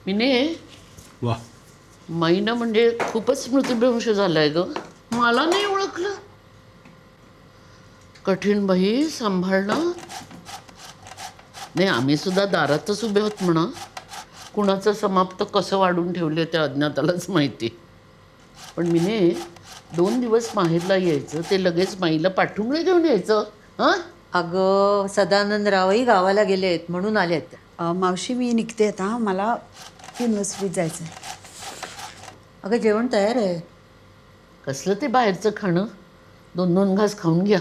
मिने वा महिना म्हणजे खूपच स्मृतिभ्रंश झालाय ग. मला नाही ओळखलं. कठीण बाई सांभाळणं. नाही आम्ही सुद्धा दारातच उभे आहोत म्हणा. कुणाचं समाप्त कसं वाढून ठेवले त्या अज्ञातालाच माहिती. पण मिने 2 दिवस माहेरला यायचं ते लगेच माईला पाठुंबळे घेऊन यायचं. हां अगं सदानंदरावही गावाला गेलेत म्हणून आलेत. मावशी मी निघते आता, मला युनिव्हर्सिटीत जायचं आहे. अगं जेवण तयार आहे. कसलं ते बाहेरचं खाणं. 2-2 घास खाऊन घ्या.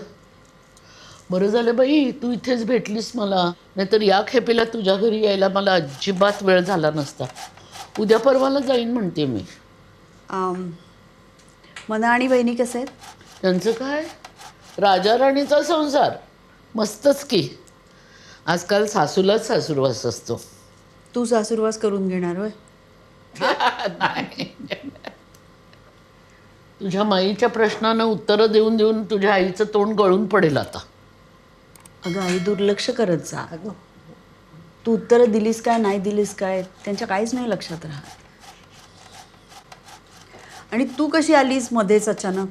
बरं झालं बाई तू इथेच भेटलीस मला. नाहीतर या खेपेला तुझ्या घरी यायला मला अजिबात वेळ झाला नसता. उद्या परवाला जाईन म्हणते मी. मना आणि बहिणी कसे आहेत? त्यांचं काय राजा राणीचा संसार मस्तच की. आजकाल सासूलाच सासूरवास असतो. तू सासूरवास करून घेणार होय? नाही तुझ्या माईच्या प्रश्नानं उत्तरं देऊन देऊन तुझ्या आईचं तोंड गळून पडेल आता. अगं आई दुर्लक्ष करत जा. तू उत्तरं दिलीस काय नाही दिलीस काय त्यांच्या काहीच नाही लक्षात राहत. आणि तू कशी आलीस मध्येच अचानक?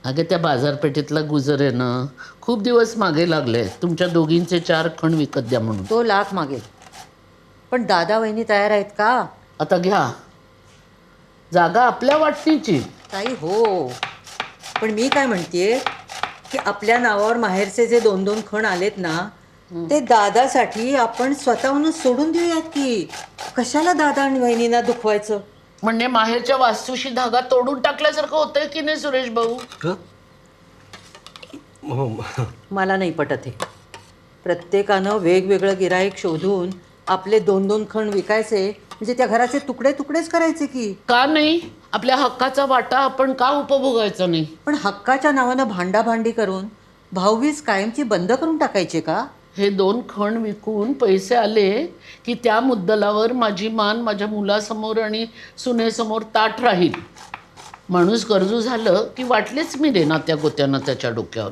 अगं त्या बाजारपेठेतला गुजर आहे ना खूप दिवस मागे लागले. तुमच्या दोघींचे 4 खण विकत द्या म्हणून. तो लाख मागेल पण दादा वहिनी तयार आहेत का? आता घ्या जागा आपल्या वाटणीची. ताई हो, पण मी काय म्हणतेय की आपल्या नावावर माहेरचे जे 2-2 खण आलेत ना ते दादासाठी आपण स्वतःहूनच सोडून देऊयात की. कशाला दादा आणि वहिनींना दुखवायचं? म्हणजे माहेरच्या वास्तूशी धागा तोडून टाकल्यासारखं होतंय की नाही सुरेश भाऊ? हो मला नाही पटत हे. प्रत्येकानं वेगवेगळं गिराईक शोधून आपले 2-2 खण विकायचे म्हणजे त्या घराचे तुकडे तुकडेच करायचे की. का नाही? आपल्या हक्काचा वाटा आपण का उपभोगायचा नाही? पण हक्काच्या नावानं भांडाभांडी करून भाऊबीज कायमची बंद करून टाकायचे का? हे 2 खण विकून पैसे आले की त्या मुद्दलावर माझी मान माझ्या मुलासमोर आणि सुनेसमोर ताठ राहील. माणूस गरजू झालं की वाटलेच मी दे नात्या गोत्यांना त्याच्या डोक्यावर.